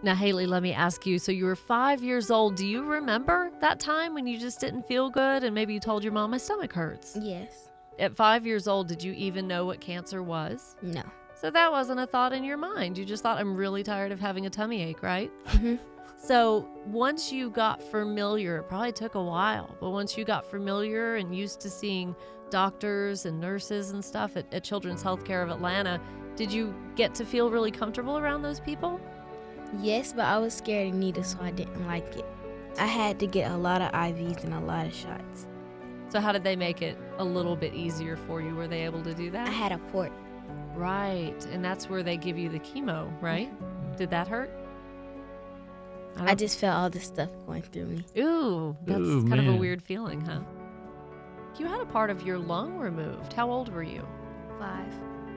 Now, Haley, let me ask you. So you were 5 years old. Do you remember that time when you just didn't feel good and maybe you told your mom, my stomach hurts? Yes. At 5 years old, did you even know what cancer was? No. So that wasn't a thought in your mind. You just thought, I'm really tired of having a tummy ache, right? Mm-hmm. So once you got familiar, it probably took a while, but once you got familiar and used to seeing doctors and nurses and stuff at Children's Healthcare of Atlanta, did you get to feel really comfortable around those people? Yes, but I was scared of needles, so I didn't like it. I had to get a lot of IVs and a lot of shots. So how did they make it a little bit easier for you? Were they able to do that? I had a port. Right, and that's where they give you the chemo, right? Did that hurt? I just felt all this stuff going through me. Ooh, that's Ooh, kind of a man. weird feeling, huh? You had a part of your lung removed. How old were you? 5.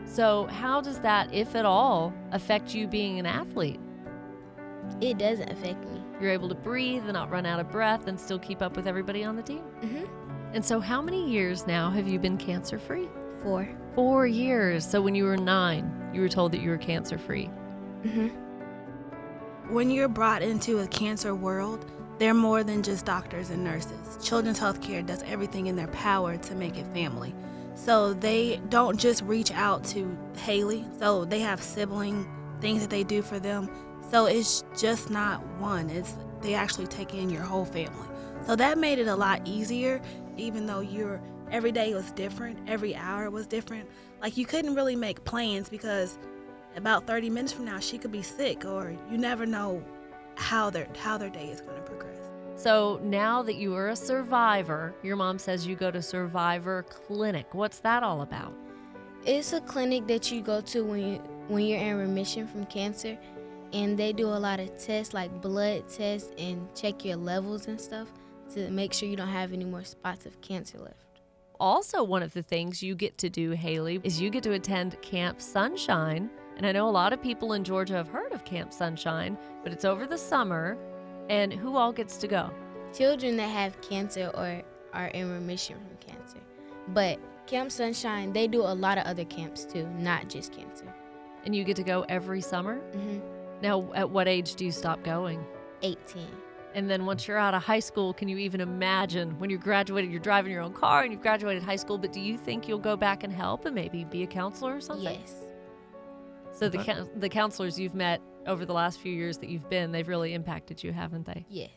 So how does that, if at all, affect you being an athlete? It doesn't affect me. You're able to breathe and not run out of breath and still keep up with everybody on the team? Mm-hmm. And so how many years now have you been cancer-free? 4. 4 years. So when you were 9, you were told that you were cancer-free. Mm-hmm. When you're brought into a cancer world, they're more than just doctors and nurses. Children's Healthcare does everything in their power to make it family. So they don't just reach out to Hailey. So they have sibling things that they do for them. So it's just not one. They actually take in your whole family. So that made it a lot easier, even though every day was different, every hour was different. Like you couldn't really make plans because about 30 minutes from now she could be sick, or you never know how their day is going to progress. So now that you are a survivor, your mom says you go to Survivor Clinic. What's that all about? It's a clinic that you go to when you're in remission from cancer, and they do a lot of tests like blood tests and check your levels and stuff to make sure you don't have any more spots of cancer left. Also, one of the things you get to do, Haley, is you get to attend Camp Sunshine. And I know a lot of people in Georgia have heard of Camp Sunshine, but it's over the summer. And who all gets to go? Children that have cancer or are in remission from cancer. But Camp Sunshine, they do a lot of other camps too, not just cancer. And you get to go every summer? Mm-hmm. Now, at what age do you stop going? 18. And then once you're out of high school, can you even imagine when you're graduated, you're driving your own car and you've graduated high school, but do you think you'll go back and help and maybe be a counselor or something? Yes. So the counselors you've met over the last few years that you've been, they've really impacted you, haven't they? Yes.